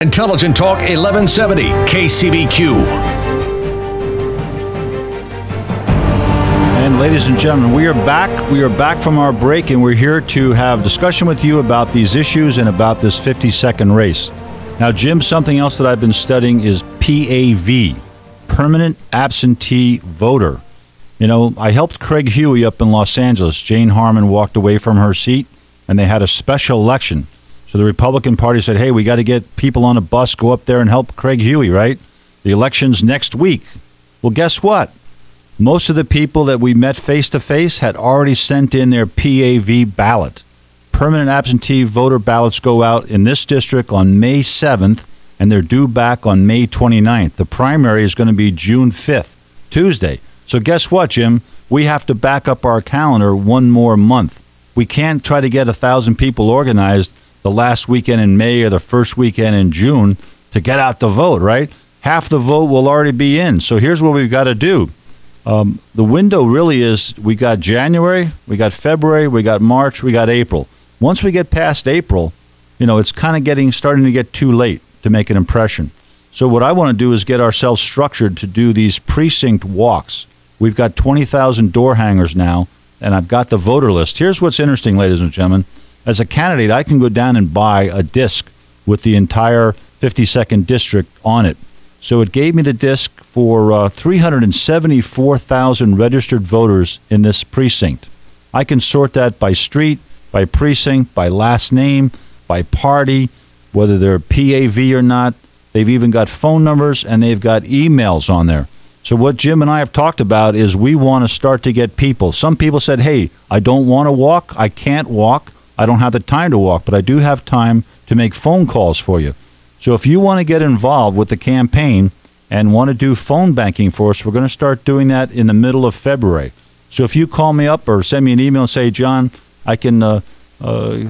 Intelligent Talk 1170 KCBQ. And ladies and gentlemen, we are back. We are back from our break, and we're here to have discussion with you about these issues and about this 50-second race. Now, Jim, something else that I've been studying is PAV, Permanent Absentee Voter. You know, I helped Craig Huey up in Los Angeles. Jane Harmon walked away from her seat, and they had a special election. So the Republican Party said, hey, we got to get people on a bus, go up there and help Craig Huey, right? The election's next week. Well, guess what? Most of the people that we met face-to-face had already sent in their PAV ballot. Permanent absentee voter ballots go out in this district on May 7th, and they're due back on May 29th. The primary is going to be June 5th, Tuesday. So guess what, Jim? We have to back up our calendar one more month. We can't try to get 1,000 people organized the last weekend in May or the first weekend in June to get out the vote, right? Half the vote will already be in. So here's what we've got to do. The window really is, we got January, we got February, we got March, we got April. Once we get past April, you know, it's kind of starting to get too late to make an impression. So what I want to do is get ourselves structured to do these precinct walks. We've got 20,000 door hangers now, and I've got the voter list. Here's what's interesting, ladies and gentlemen. As a candidate, I can go down and buy a disc with the entire 52nd district on it. So it gave me the disc for 374,000 registered voters in this precinct. I can sort that by street, by precinct, by last name, by party, whether they're PAV or not. They've even got phone numbers, and they've got emails on there. So what Jim and I have talked about is we want to start to get people. Some people said, hey, I don't want to walk. I can't walk. I don't have the time to walk, but I do have time to make phone calls for you. So if you want to get involved with the campaign and want to do phone banking for us, we're going to start doing that in the middle of February. So if you call me up or send me an email and say, John, I can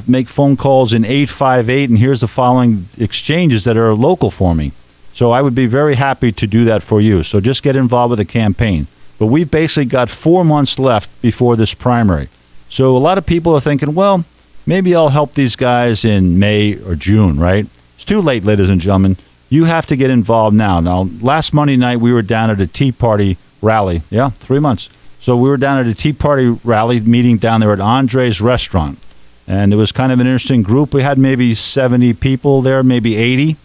make phone calls in 858, and here's the following exchanges that are local for me. So I would be very happy to do that for you. So just get involved with the campaign. But we've basically got 4 months left before this primary. So a lot of people are thinking, well, maybe I'll help these guys in May or June, right? It's too late, ladies and gentlemen. You have to get involved now. Now, last Monday night, we were down at a Tea Party rally. Yeah, 3 months. So we were down at a Tea Party rally meeting down there at Andre's Restaurant. And it was kind of an interesting group. We had maybe 70 people there, maybe 80.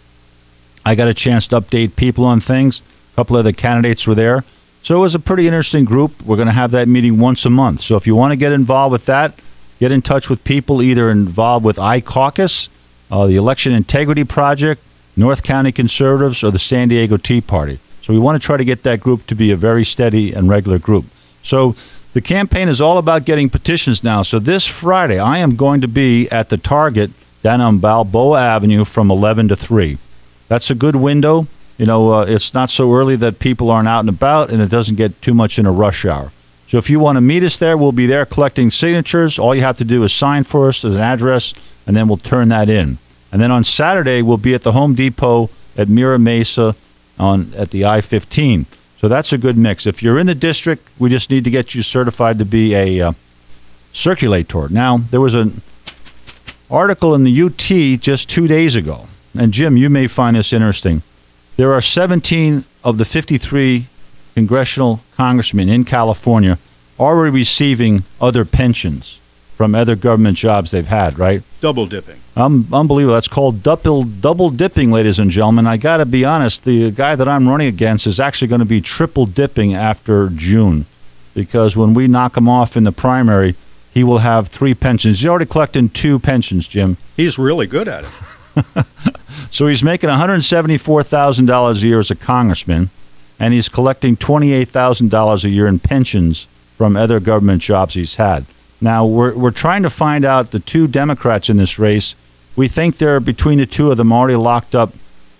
I got a chance to update people on things. A couple of the candidates were there. So it was a pretty interesting group. We're going to have that meeting once a month. So if you want to get involved with that, get in touch with people either involved with iCaucus, the Election Integrity Project, North County Conservatives, or the San Diego Tea Party. So we want to try to get that group to be a very steady and regular group. So the campaign is all about getting petitions now. So this Friday, I am going to be at the Target down on Balboa Avenue from 11 to 3. That's a good window. You know, it's not so early that people aren't out and about, and it doesn't get too much in a rush hour. So if you want to meet us there, we'll be there collecting signatures. All you have to do is sign for us as an address, and then we'll turn that in. And then on Saturday, we'll be at the Home Depot at Mira Mesa at the I-15. So that's a good mix. If you're in the district, we just need to get you certified to be a circulator. Now, there was an article in the UT just 2 days ago. And, Jim, you may find this interesting. There are 17 of the 53 congressional congressmen in California already receiving other pensions from other government jobs they've had, right? Double dipping. Unbelievable. That's called double dipping, ladies and gentlemen. I got to be honest, the guy that I'm running against is actually going to be triple dipping after June, because when we knock him off in the primary, he will have 3 pensions. He's already collecting 2 pensions, Jim. He's really good at it. So he's making $174,000 a year as a congressman, and he's collecting $28,000 a year in pensions from other government jobs he's had. Now, we're trying to find out the 2 Democrats in this race. We think they're, between the 2 of them, already locked up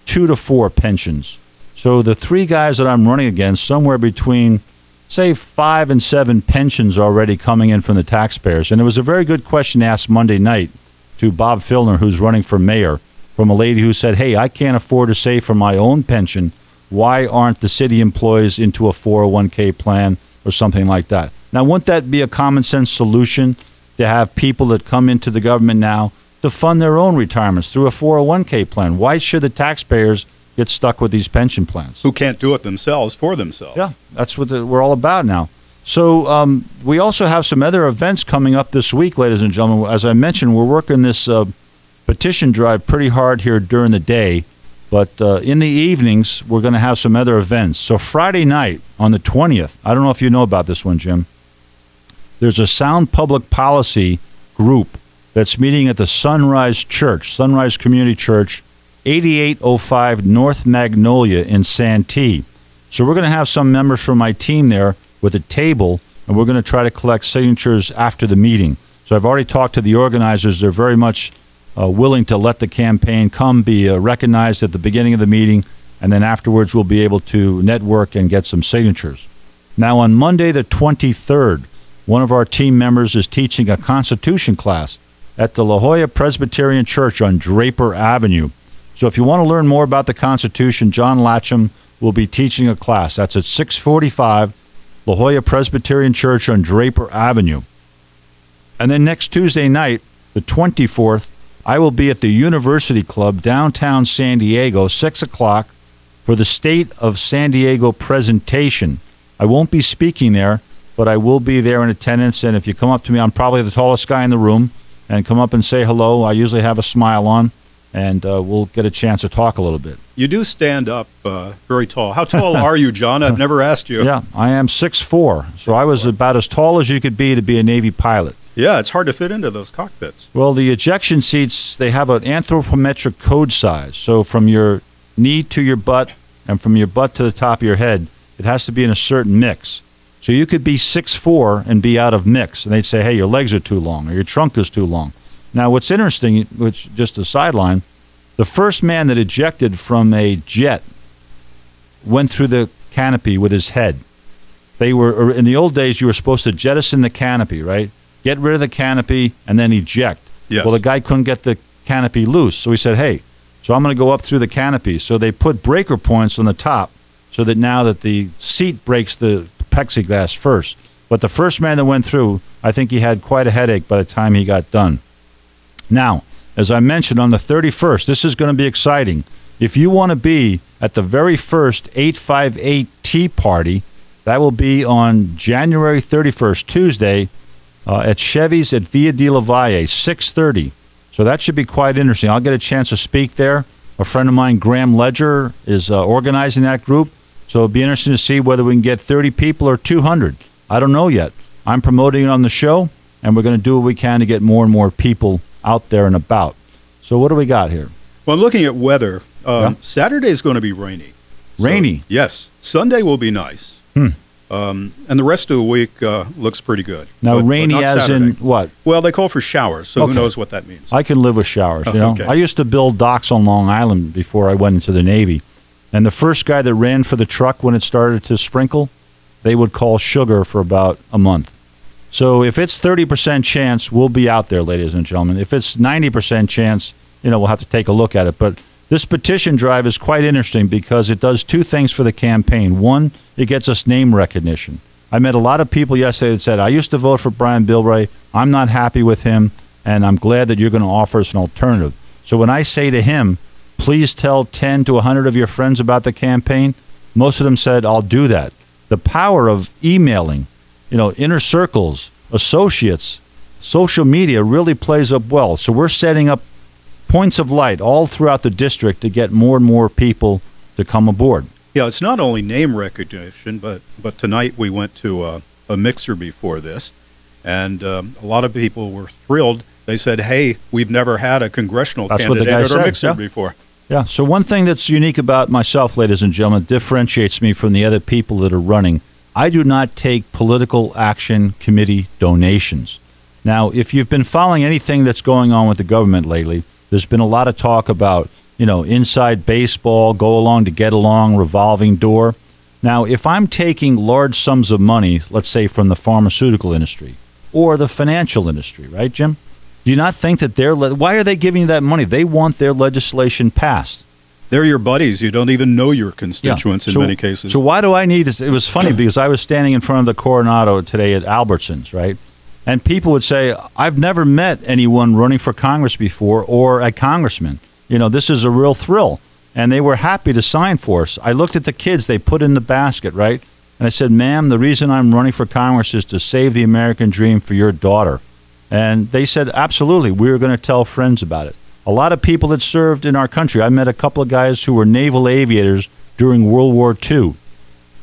2 to 4 pensions. So the 3 guys that I'm running against, somewhere between, say, 5 and 7 pensions already coming in from the taxpayers. And it was a very good question asked Monday night to Bob Filner, who's running for mayor, from a lady who said, hey, I can't afford to save for my own pension. Why aren't the city employees into a 401k plan or something like that? Now, wouldn't that be a common sense solution to have people that come into the government now to fund their own retirements through a 401k plan. Why should the taxpayers get stuck with these pension plans? Who can't do it themselves for themselves. Yeah, that's what we're all about now. So we also have some other events coming up this week, ladies and gentlemen. As I mentioned, we're working this petition drive pretty hard here during the day. But in the evenings, we're going to have some other events. So Friday night on the 20th, I don't know if you know about this one, Jim. There's a sound public policy group that's meeting at the Sunrise Community Church, 8805 North Magnolia in Santee. So we're going to have some members from my team there with a table, and we're going to try to collect signatures after the meeting. So I've already talked to the organizers. They're very much willing to let the campaign come be recognized at the beginning of the meeting, and then afterwards we'll be able to network and get some signatures. Now on Monday the 23rd, one of our team members is teaching a Constitution class at the La Jolla Presbyterian Church on Draper Avenue. So if you want to learn more about the Constitution, John Latcham will be teaching a class. That's at 645 La Jolla Presbyterian Church on Draper Avenue. And then next Tuesday night, the 24th, I will be at the University Club, downtown San Diego, 6 o'clock, for the State of San Diego presentation. I won't be speaking there, but I will be there in attendance. And if you come up to me, I'm probably the tallest guy in the room, and come up and say hello. I usually have a smile on, and we'll get a chance to talk a little bit. You do stand up very tall. How tall are you, John? I've never asked you. Yeah, I am 6'4", so I was about as tall as you could be to be a Navy pilot. Yeah, it's hard to fit into those cockpits. Well, the ejection seats, they have an anthropometric code size. So from your knee to your butt and from your butt to the top of your head, it has to be in a certain mix. So you could be 6'4" and be out of mix. And they'd say, hey, your legs are too long or your trunk is too long. Now, what's interesting, which just a sideline, the first man that ejected from a jet went through the canopy with his head. They were, in the old days, you were supposed to jettison the canopy, right? Get rid of the canopy and then eject. Yes. Well, the guy couldn't get the canopy loose. So he said, hey, so I'm going to go up through the canopy. So they put breaker points on the top so that now that the seat breaks the plexiglass first. But the first man that went through, I think he had quite a headache by the time he got done. Now, as I mentioned, on the 31st, this is going to be exciting. If you want to be at the very first 858 Tea Party, that will be on January 31st, Tuesday, at Chevy's at Via de la Valle, 6:30. So that should be quite interesting. I'll get a chance to speak there. A friend of mine, Graham Ledger, is organizing that group. So it'll be interesting to see whether we can get 30 people or 200. I don't know yet. I'm promoting it on the show, and we're going to do what we can to get more and more people out there and about. So what do we got here? Well, I'm looking at weather. Saturday is going to be rainy. Rainy? So, yes. Sunday will be nice. And the rest of the week looks pretty good. Now, rainy but as Saturday. in what? Well, they call for showers, so Okay. who knows what that means. I can live with showers, you know. Okay. I used to build docks on Long Island before I went into the Navy. And the first guy that ran for the truck when it started to sprinkle, they would call sugar for about a month. So if it's 30% chance, we'll be out there, ladies and gentlemen. If it's 90% chance, you know, we'll have to take a look at it. But this petition drive is quite interesting because it does two things for the campaign. One, it gets us name recognition. I met a lot of people yesterday that said, I used to vote for Brian Bilbray. I'm not happy with him, and I'm glad that you're going to offer us an alternative. So when I say to him, please tell 10 to 100 of your friends about the campaign, most of them said, I'll do that. The power of emailing, you know, inner circles, associates, social media really plays up well. So we're setting up points of light all throughout the district to get more and more people to come aboard. Yeah, it's not only name recognition, but tonight we went to a mixer before this, and a lot of people were thrilled. They said, hey, we've never had a congressional candidate at our mixer before. Yeah, so one thing that's unique about myself, ladies and gentlemen, differentiates me from the other people that are running. I do not take political action committee donations. Now, if you've been following anything that's going on with the government lately, there's been a lot of talk about, you know, inside baseball, go along to get along, revolving door. Now, if I'm taking large sums of money, let's say from the pharmaceutical industry or the financial industry, right, Jim? Do you not think that why are they giving you that money? They want their legislation passed. They're your buddies. You don't even know your constituents in many cases. So why do I need this? It was funny because I was standing in front of the Coronado today at Albertsons, right? And people would say, I've never met anyone running for Congress before or a congressman. This is a real thrill. And they were happy to sign for us. I looked at the kids they put in the basket, right? And I said, ma'am, the reason I'm running for Congress is to save the American dream for your daughter. And they said, absolutely, we're going to tell friends about it. A lot of people that served in our country. I met a couple of guys who were naval aviators during World War II.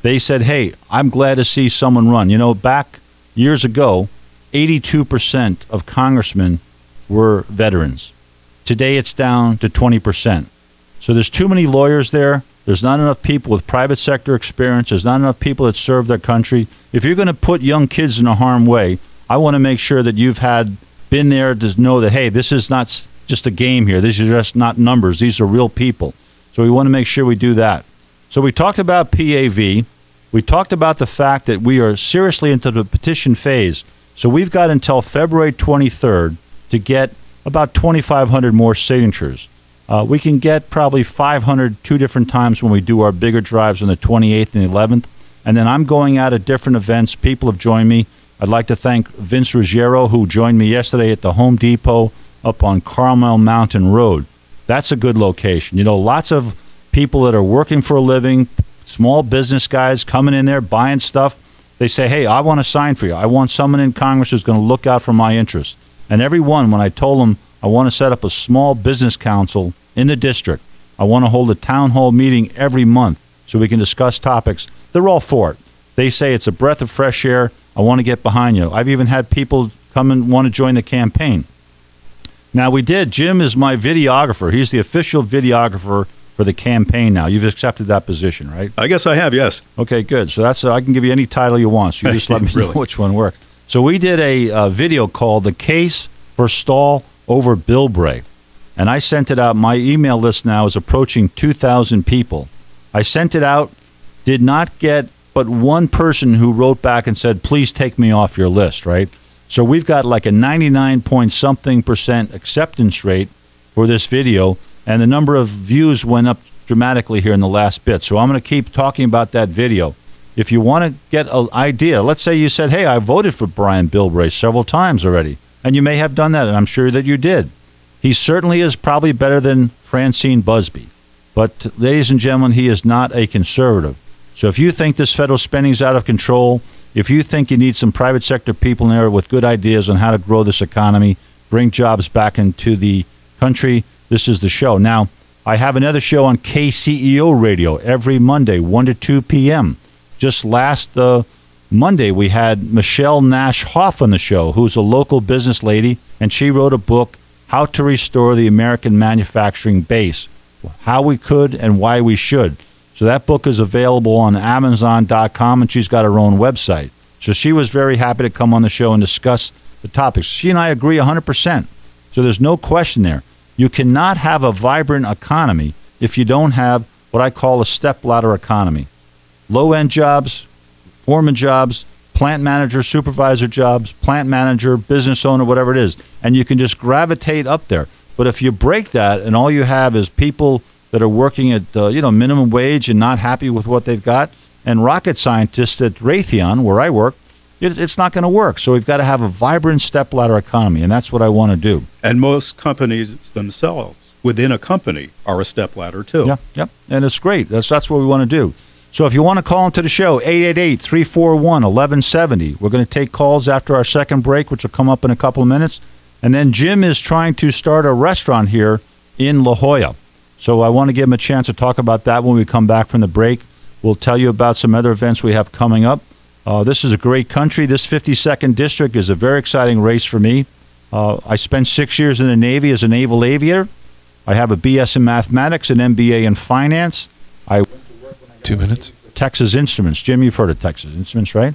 They said, hey, I'm glad to see someone run. Back years ago, 82% of congressmen were veterans. Today it's down to 20%. So there's too many lawyers there. There's not enough people with private sector experience. There's not enough people that serve their country. If you're going to put young kids in a harm way, I want to make sure that you've been there to know that, hey, this is not just a game here. These are just not numbers. These are real people. So we want to make sure we do that. So we talked about PAV. We talked about the fact that we are seriously into the petition phase. So we've got until February 23rd to get about 2,500 more signatures. We can get probably 500 two different times when we do our bigger drives on the 28th and the 11th. And then I'm going out at different events. People have joined me. I'd like to thank Vince Ruggiero, who joined me yesterday at the Home Depot up on Carmel Mountain Road. That's a good location. Lots of people that are working for a living, small business guys coming in there, buying stuff. They say, hey, I want to sign for you. I want someone in Congress who's going to look out for my interests. And everyone, when I told them I want to set up a small business council in the district, I want to hold a town hall meeting every month so we can discuss topics, they're all for it. They say it's a breath of fresh air. I want to get behind you. I've even had people come and want to join the campaign. Now, Jim is my videographer. He's the official videographer for the campaign now. You've accepted that position, right? I guess I have, yes. Okay, good. So I can give you any title you want. So you just let me know which one worked. So we did a video called The Case for Stahl over Bilbray. And I sent it out. My email list now is approaching 2,000 people. I sent it out, did not get but one person who wrote back and said, please take me off your list, right? So we've got like a 99-point-something% acceptance rate for this video, and the number of views went up dramatically here in the last bit. So I'm going to keep talking about that video. If you want to get an idea, let's say you said, hey, I voted for Brian Bilbray several times already, and you may have done that, and I'm sure that you did. He certainly is probably better than Francine Busby. But, ladies and gentlemen, he is not a conservative. So if you think this federal spending is out of control, if you think you need some private sector people in there with good ideas on how to grow this economy, bring jobs back into the country, this is the show. Now, I have another show on KCEO Radio every Monday, 1 to 2 p.m. Just last Monday, we had Michelle Nash Hoff on the show, who's a local business lady, and she wrote a book, How to Restore the American Manufacturing Base, How We Could and Why We Should. So that book is available on Amazon.com, and she's got her own website. So she was very happy to come on the show and discuss the topics. She and I agree 100%. So there's no question there. You cannot have a vibrant economy if you don't have what I call a stepladder economy. Low-end jobs, foreman jobs, plant manager, supervisor jobs, plant manager, business owner, whatever it is. And you can just gravitate up there. But if you break that and all you have is people that are working at minimum wage and not happy with what they've got, and rocket scientists at Raytheon, where I work, it's not going to work. So we've got to have a vibrant stepladder economy, and that's what I want to do. And most companies themselves within a company are a stepladder too. Yeah, and it's great. That's what we want to do. So if you want to call into the show, 888-341-1170. We're going to take calls after our second break, which will come up in a couple of minutes. And then Jim is trying to start a restaurant here in La Jolla. So I want to give him a chance to talk about that when we come back from the break. We'll tell you about some other events we have coming up. This is a great country. This 52nd District is a very exciting race for me. I spent 6 years in the Navy as a naval aviator. I have a BS in mathematics, an MBA in finance. I went to work when I got 2 minutes. Texas Instruments. Jim, you've heard of Texas Instruments, right?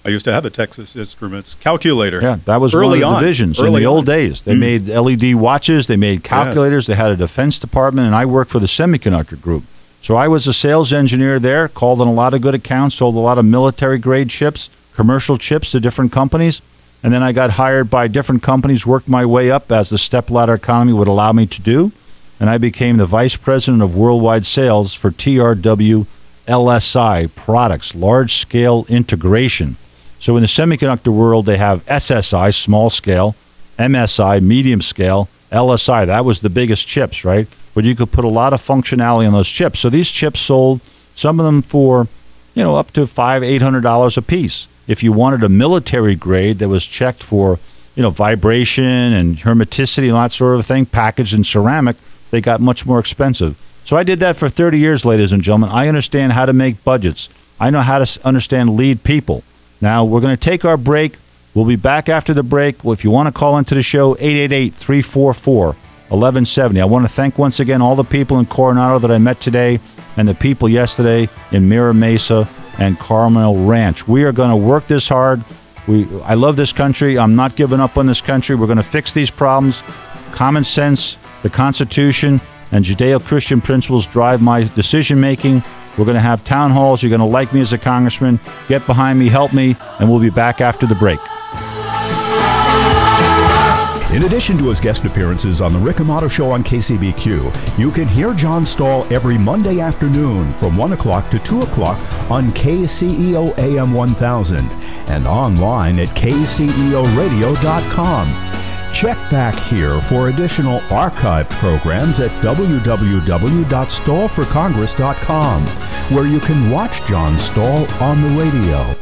I used to have a Texas Instruments calculator. Yeah, that was early one of the divisions in the old days. They made LED watches, they made calculators, They had a defense department, and I worked for the semiconductor group. So I was a sales engineer there, called on a lot of good accounts, sold a lot of military-grade chips, commercial chips to different companies, and then I got hired by different companies, worked my way up as the stepladder economy would allow me to do, and I became the vice president of worldwide sales for TRW LSI Products, large-scale integration. So in the semiconductor world, they have SSI, small scale, MSI, medium scale, LSI. That was the biggest chips, right? But you could put a lot of functionality on those chips. So these chips sold, some of them for, up to $500-800 a piece. If you wanted a military grade that was checked for, vibration and hermeticity and that sort of thing, packaged in ceramic, they got much more expensive. So I did that for 30 years, ladies and gentlemen. I understand how to make budgets. I know how to understand lead people. Now, we're going to take our break. We'll be back after the break. Well, if you want to call into the show, 888-344-1170. I want to thank once again all the people in Coronado that I met today and the people yesterday in Mira Mesa and Carmel Ranch. We are going to work this hard. I love this country. I'm not giving up on this country. We're going to fix these problems. Common sense, the Constitution, and Judeo-Christian principles drive my decision-making. We're going to have town halls. You're going to like me as a congressman. Get behind me, help me, and we'll be back after the break. In addition to his guest appearances on The Rick Amato Show on KCBQ, you can hear John Stahl every Monday afternoon from 1 o'clock to 2 o'clock on KCEO AM 1000 and online at kceoradio.com. Check back here for additional archived programs at www.stahlforcongress.com, where you can watch John Stahl on the radio.